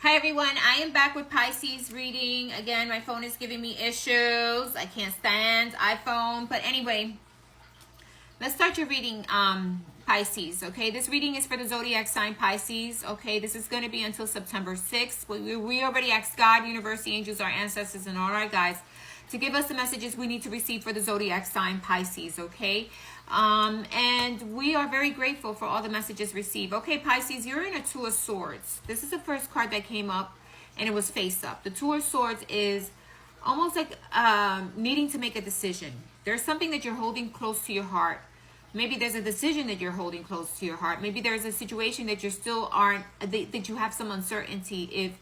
Hi everyone, I am back with Pisces reading. Again, my phone is giving me issues. I can't stand iPhone. But anyway, let's start your reading, Pisces. Okay, this reading is for the zodiac sign Pisces. Okay, this is going to be until September 6th. We already asked God, universe, the angels, our ancestors, and all our guides to give us the messages we need to receive for the zodiac sign Pisces. Okay, and we are very grateful for all the messages received. Okay, Pisces, you're in a Two of Swords. This is the first card that came up, and it was face up. The Two of Swords is almost like needing to make a decision. There's something that you're holding close to your heart. Maybe there's a decision that you're holding close to your heart. Maybe there's a situation that you still aren't, that you have some uncertainty if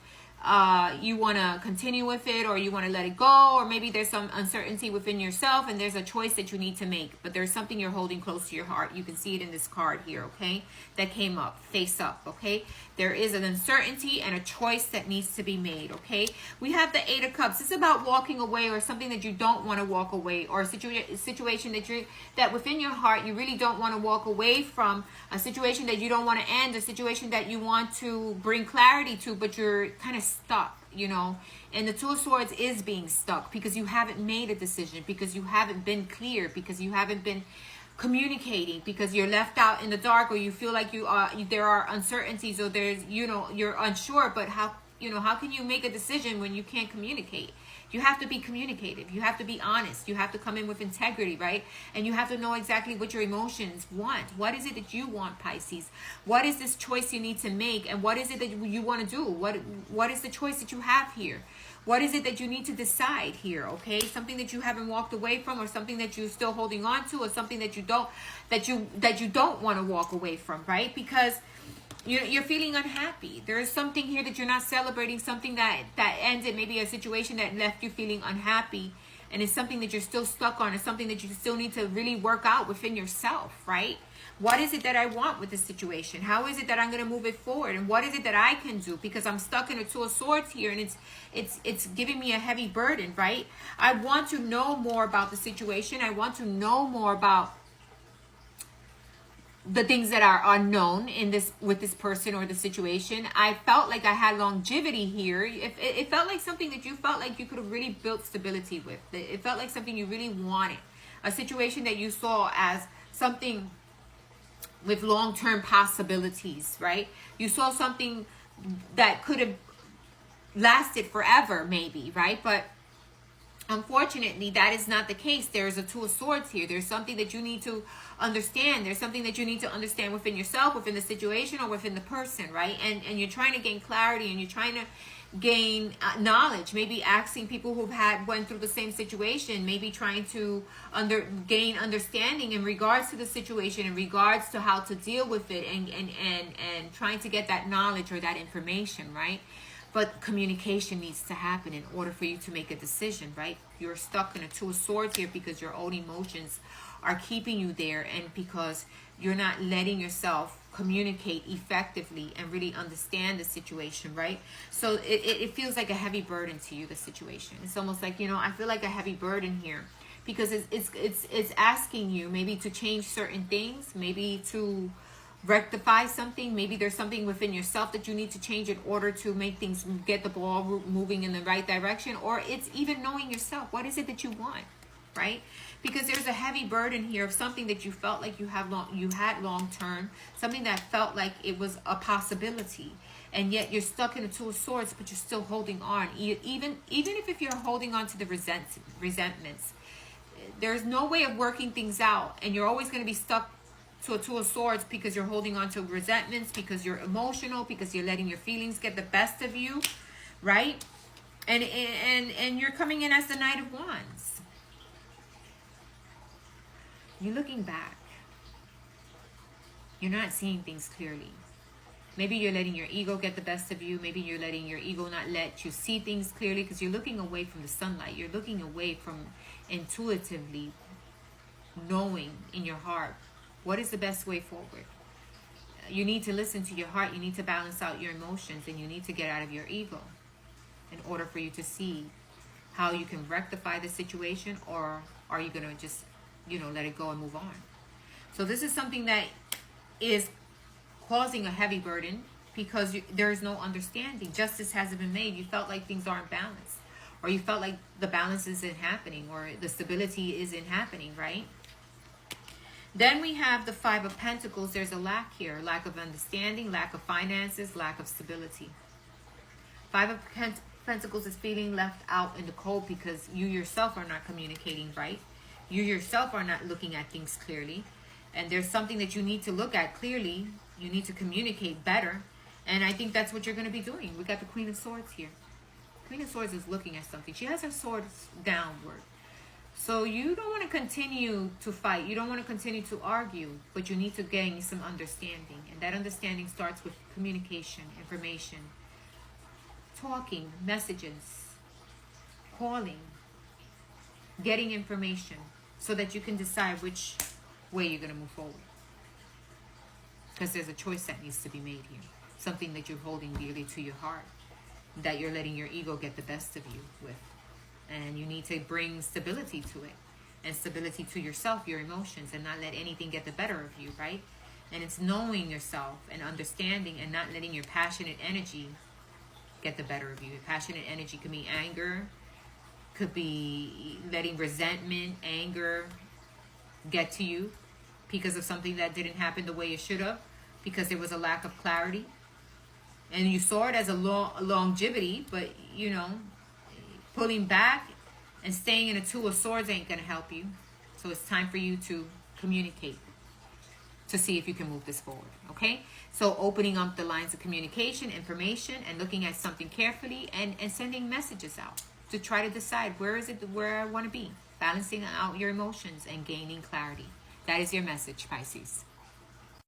you want to continue with it or you want to let it go, or maybe there's some uncertainty within yourself and there's a choice that you need to make, but there's something you're holding close to your heart. You can see it in this card here, okay, that came up face up. Okay, there is an uncertainty and a choice that needs to be made. Okay, we have the Eight of Cups. It's about walking away, or something that you don't want to walk away, or a situation that within your heart you really don't want to walk away from, a situation that you don't want to end, a situation that you want to bring clarity to, but you're kind of stuck, you know. And the Two of Swords is being stuck because you haven't made a decision, because you haven't been clear, because you haven't been communicating, because you're left out in the dark, or you feel like there are uncertainties, or there's, you know, you're unsure. But how can you make a decision when you can't communicate? You have to be communicative. You have to be honest. You have to come in with integrity, right? And you have to know exactly what your emotions want. What is it that you want, Pisces? What is this choice you need to make? And what is it that you want to do? What is the choice that you have here? What is it that you need to decide here? Okay, something that you haven't walked away from, or something that you're still holding on to, or something that you don't want to walk away from, right? Because you're feeling unhappy. There is something here that you're not celebrating, something that ended, maybe a situation that left you feeling unhappy, and it's something that you're still stuck on. It's something that you still need to really work out within yourself, right? What is it that I want with this situation? How is it that I'm going to move it forward? And what is it that I can do? Because I'm stuck in a Two of Swords here, and it's giving me a heavy burden, right? I want to know more about the situation. I want to know more about the things that are unknown with this person or the situation. I felt like I had longevity here. It felt like something that you felt like you could have really built stability with. It felt like something you really wanted. A situation that you saw as something with long-term possibilities, right? You saw something that could have lasted forever, maybe, right? But unfortunately, that is not the case. There's a Two of Swords here. There's something that you need to understand. There's something that you need to understand within yourself, within the situation, or within the person, right? And you're trying to gain clarity, and you're trying to gain knowledge, maybe asking people who've went through the same situation, maybe trying to gain understanding in regards to the situation, in regards to how to deal with it, and trying to get that knowledge or that information, right? But communication needs to happen in order for you to make a decision, right? You're stuck in a Two of Swords here because your own emotions are keeping you there, and because you're not letting yourself communicate effectively and really understand the situation, right? So it feels like a heavy burden to you, the situation. It's almost like, you know, I feel like a heavy burden here, because it's asking you maybe to change certain things, maybe to rectify something. Maybe there's something within yourself that you need to change in order to make things, get the ball moving in the right direction. Or it's even knowing yourself. What is it that you want, right? Because there's a heavy burden here of something that you felt like you had long term, something that felt like it was a possibility, and yet you're stuck in a Two of Swords, but you're still holding on. Even if you're holding on to the resentments, there's no way of working things out, and you're always going to be stuck to a Two of Swords because you're holding on to resentments, because you're emotional, because you're letting your feelings get the best of you, right? And you're coming in as the Knight of Wands. You're looking back. You're not seeing things clearly. Maybe you're letting your ego get the best of you. Maybe you're letting your ego not let you see things clearly, because you're looking away from the sunlight. You're looking away from intuitively knowing in your heart what is the best way forward. You need to listen to your heart. You need to balance out your emotions, and you need to get out of your ego in order for you to see how you can rectify the situation, or are you going to just, you know, let it go and move on. So this is something that is causing a heavy burden, because there is no understanding. Justice hasn't been made. You felt like things aren't balanced, or you felt like the balance isn't happening, or the stability isn't happening, right? Then we have the Five of Pentacles. There's a lack here. Lack of understanding, lack of finances, lack of stability. Five of Pentacles is feeling left out in the cold because you yourself are not communicating right. You yourself are not looking at things clearly. And there's something that you need to look at clearly. You need to communicate better. And I think that's what you're going to be doing. We got the Queen of Swords here. Queen of Swords is looking at something. She has her swords downward. So you don't want to continue to fight. You don't want to continue to argue, but you need to gain some understanding. And that understanding starts with communication, information, talking, messages, calling, getting information so that you can decide which way you're going to move forward. Because there's a choice that needs to be made here. Something that you're holding dearly to your heart, that you're letting your ego get the best of you with. And you need to bring stability to it, and stability to yourself, your emotions, and not let anything get the better of you, right? And it's knowing yourself and understanding and not letting your passionate energy get the better of you. Your passionate energy could be anger, could be letting resentment, anger get to you because of something that didn't happen the way it should have, because there was a lack of clarity. And you saw it as a longevity, but, you know, pulling back and staying in a Two of Swords ain't going to help you. So it's time for you to communicate to see if you can move this forward, okay? So opening up the lines of communication, information, and looking at something carefully and sending messages out to try to decide where I want to be. Balancing out your emotions and gaining clarity. That is your message, Pisces.